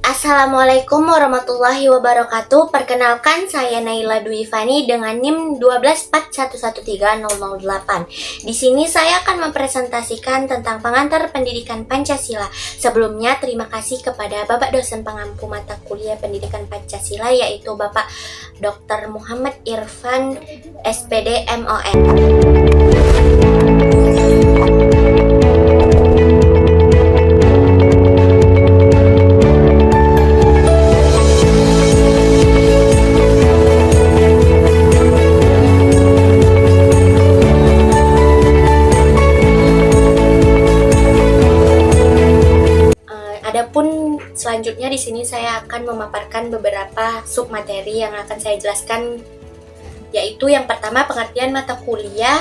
Assalamualaikum warahmatullahi wabarakatuh. Perkenalkan, saya Naila Dwi Fani dengan NIM 124113008. Di sini saya akan mempresentasikan tentang pengantar pendidikan Pancasila. Sebelumnya, terima kasih kepada Bapak dosen pengampu mata kuliah pendidikan Pancasila, yaitu Bapak Dr. Muhammad Irfan, SPD MON. Adapun selanjutnya di sini saya akan memaparkan beberapa submateri yang akan saya jelaskan, yaitu yang pertama pengertian mata kuliah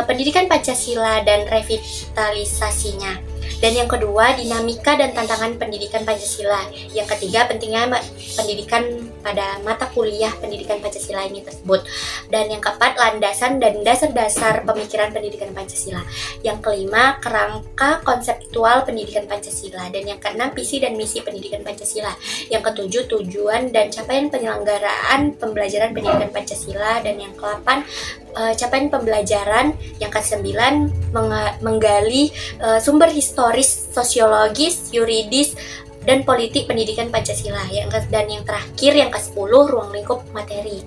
pendidikan Pancasila dan revitalisasinya. Dan yang kedua, dinamika dan tantangan pendidikan Pancasila. Yang ketiga, pentingnya pendidikan pada mata kuliah pendidikan Pancasila ini tersebut. Dan yang keempat, landasan dan dasar-dasar pemikiran pendidikan Pancasila. Yang kelima, kerangka konseptual pendidikan Pancasila. Dan yang keenam, visi dan misi pendidikan Pancasila. Yang ketujuh, tujuan dan capaian penyelenggaraan pembelajaran pendidikan Pancasila. Dan yang ke-8, capaian pembelajaran. Yang ke-9, menggali sumber historis, sosiologis, yuridis, dan politik pendidikan Pancasila. Dan yang terakhir, yang ke-10, ruang lingkup materi.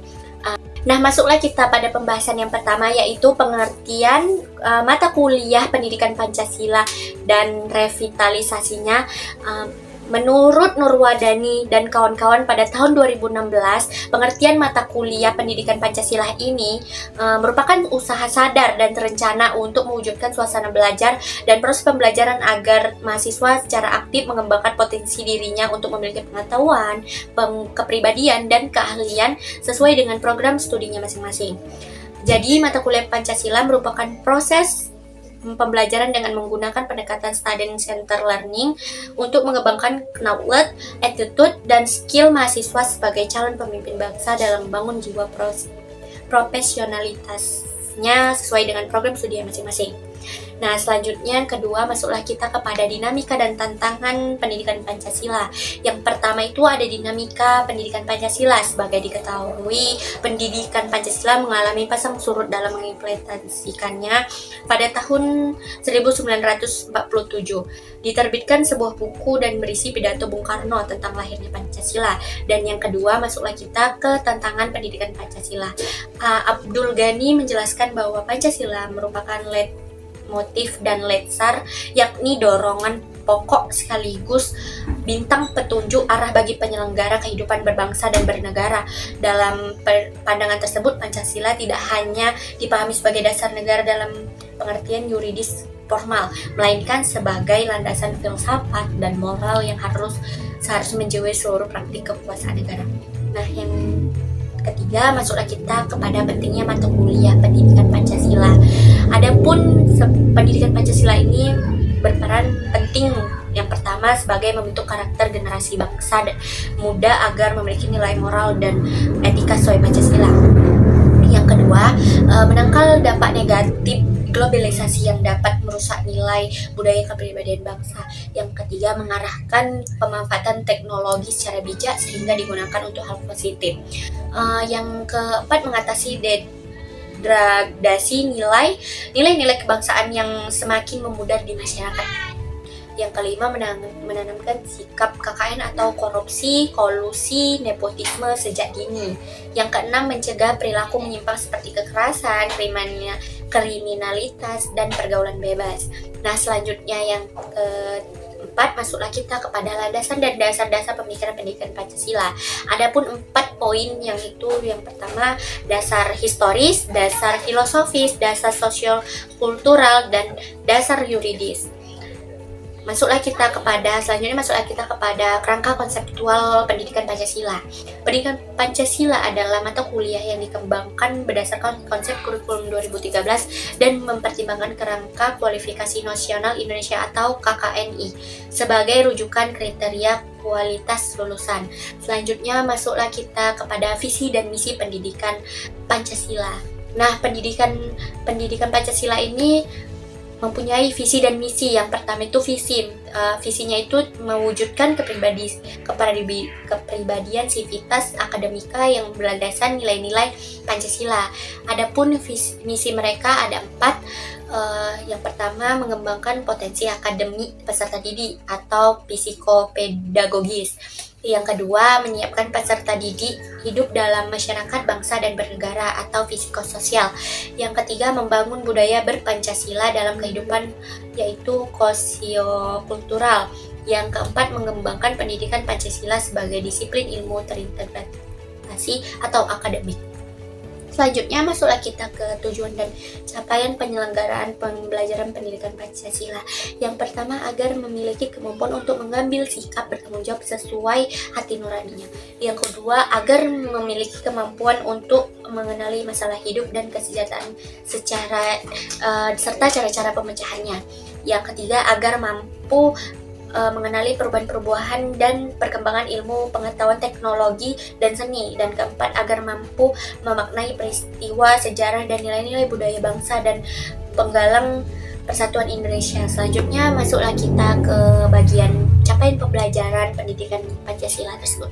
Nah, masuklah kita pada pembahasan yang pertama, yaitu pengertian mata kuliah pendidikan Pancasila dan revitalisasinya. Menurut Nurwadani dan kawan-kawan pada tahun 2016, pengertian mata kuliah pendidikan Pancasila ini merupakan usaha sadar dan terencana untuk mewujudkan suasana belajar dan proses pembelajaran agar mahasiswa secara aktif mengembangkan potensi dirinya untuk memiliki pengetahuan, kepribadian, dan keahlian sesuai dengan program studinya masing-masing. Jadi, mata kuliah Pancasila merupakan proses pembelajaran dengan menggunakan pendekatan student center learning untuk mengembangkan knowledge, attitude, dan skill mahasiswa sebagai calon pemimpin bangsa dalam membangun jiwa profesionalitasnya sesuai dengan program studi masing-masing. Nah, selanjutnya yang kedua, masuklah kita kepada dinamika dan tantangan pendidikan Pancasila. Yang pertama itu ada dinamika pendidikan Pancasila. Sebagai diketahui, pendidikan Pancasila mengalami pasang surut dalam mengimplementasikannya pada tahun 1947. Diterbitkan sebuah buku dan berisi pidato Bung Karno tentang lahirnya Pancasila. Dan yang kedua, masuklah kita ke tantangan pendidikan Pancasila. Abdul Ghani menjelaskan bahwa Pancasila merupakan motif dan letsar, yakni dorongan pokok sekaligus bintang petunjuk arah bagi penyelenggara kehidupan berbangsa dan bernegara. Dalam pandangan tersebut, Pancasila tidak hanya dipahami sebagai dasar negara dalam pengertian yuridis formal, melainkan sebagai landasan filsafat dan moral yang seharusnya menjiwai seluruh praktik kekuasaan negara. Nah, yang ketiga, masuklah kita kepada pentingnya mata kuliah pendidikan Pancasila. Adapun pendidikan Pancasila ini berperan penting, yang pertama sebagai membentuk karakter generasi bangsa muda agar memiliki nilai moral dan etika sesuai Pancasila. Yang kedua, menangkal dampak negatif globalisasi yang dapat merusak nilai budaya kepribadian bangsa. Yang ketiga, mengarahkan pemanfaatan teknologi secara bijak sehingga digunakan untuk hal positif. Yang keempat, mengatasi degradasi nilai-nilai kebangsaan yang semakin memudar di masyarakat. Yang kelima, menanamkan sikap KKN atau korupsi, kolusi, nepotisme sejak dini. Yang keenam, mencegah perilaku menyimpang seperti kekerasan, kriminalitas, dan pergaulan bebas. Nah, selanjutnya yang keempat, masuklah kita kepada landasan dan dasar-dasar pemikiran pendidikan Pancasila. Adapun 4 poin, yang itu yang pertama, dasar historis, dasar filosofis, dasar sosial kultural, dan dasar yuridis. Selanjutnya masuklah kita kepada kerangka konseptual pendidikan Pancasila. Pendidikan Pancasila adalah mata kuliah yang dikembangkan berdasarkan konsep kurikulum 2013 dan mempertimbangkan kerangka kualifikasi nasional Indonesia atau KKNI sebagai rujukan kriteria kualitas lulusan. Selanjutnya masuklah kita kepada visi dan misi pendidikan Pancasila. Nah, pendidikan Pancasila ini mempunyai visi dan misi. Yang pertama itu visi. Visinya itu mewujudkan kepribadian sivitas akademika yang berlandasan nilai-nilai Pancasila. Adapun misi mereka ada 4. Yang pertama, mengembangkan potensi akademik peserta didik atau psikopedagogis. Yang kedua, menyiapkan peserta didik hidup dalam masyarakat, bangsa, dan bernegara atau psikososial. Yang ketiga, membangun budaya berpancasila dalam kehidupan, yaitu sosiokultural. Yang keempat, mengembangkan pendidikan Pancasila sebagai disiplin ilmu terintegrasi atau akademik. Selanjutnya, masuklah kita ke tujuan dan capaian penyelenggaraan pembelajaran pendidikan Pancasila. Yang pertama, agar memiliki kemampuan untuk mengambil sikap bertanggung jawab sesuai hati nuraninya. Yang kedua, agar memiliki kemampuan untuk mengenali masalah hidup dan kesejahteraan serta cara-cara pemecahannya. Yang ketiga, agar mampu mengenali perubahan-perubahan dan perkembangan ilmu, pengetahuan, teknologi, dan seni. Dan keempat, agar mampu memaknai peristiwa, sejarah, dan nilai-nilai budaya bangsa dan penggalang persatuan Indonesia. Selanjutnya, masuklah kita ke bagian capaian pembelajaran pendidikan Pancasila tersebut.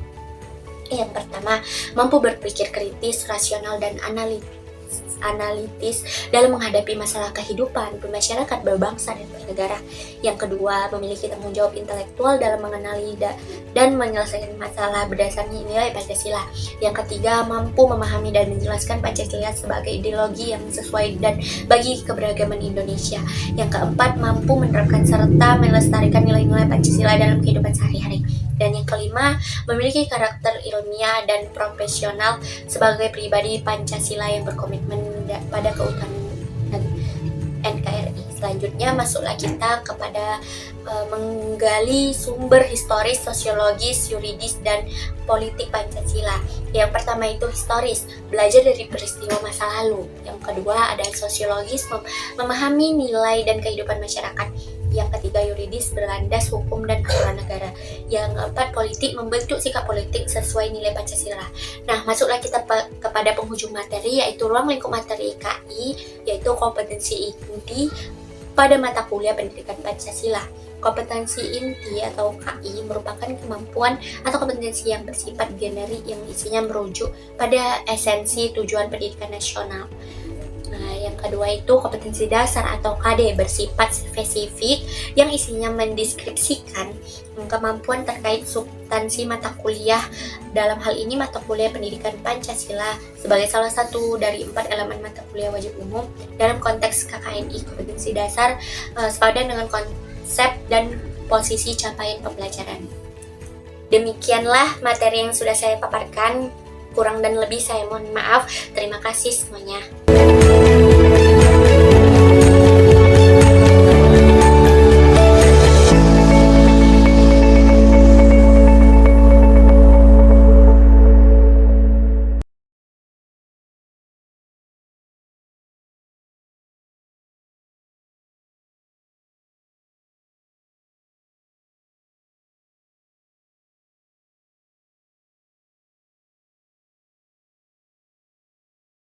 Yang pertama, mampu berpikir kritis, rasional, dan analitis dalam menghadapi masalah kehidupan bermasyarakat, berbangsa, dan bernegara. Yang kedua, memiliki tanggung jawab intelektual dalam mengenali dan menyelesaikan masalah berdasarkan nilai Pancasila. Yang ketiga, mampu memahami dan menjelaskan Pancasila sebagai ideologi yang sesuai dan bagi keberagaman Indonesia. Yang keempat, mampu menerapkan serta melestarikan nilai-nilai Pancasila dalam kehidupan sehari-hari. Dan yang kelima, memiliki karakter ilmiah dan profesional sebagai pribadi Pancasila yang berkomitmen pada keutuhan NKRI. Selanjutnya, masuklah kita kepada menggali sumber historis, sosiologis, yuridis, dan politik Pancasila. Yang pertama itu historis, belajar dari peristiwa masa lalu. Yang kedua ada sosiologis, memahami nilai dan kehidupan masyarakat. Yang ketiga yuridis, berlandas hukum dan aturan negara. Yang keempat politik, membentuk sikap politik sesuai nilai Pancasila. Nah, masuklah kita kepada penghujung materi, yaitu ruang lingkup materi KI, yaitu kompetensi inti pada mata kuliah pendidikan Pancasila. Kompetensi inti atau KI merupakan kemampuan atau kompetensi yang bersifat generik yang isinya merujuk pada esensi tujuan pendidikan nasional. Nah, yang kedua itu kompetensi dasar atau KD, bersifat spesifik yang isinya mendeskripsikan kemampuan terkait substansi mata kuliah. Dalam hal ini mata kuliah pendidikan Pancasila sebagai salah satu dari 4 elemen mata kuliah wajib umum dalam konteks KKNI. Kompetensi dasar sepadan dengan konsep dan posisi capaian pembelajaran. Demikianlah materi yang sudah saya paparkan. Kurang dan lebih saya mohon maaf. Terima kasih semuanya.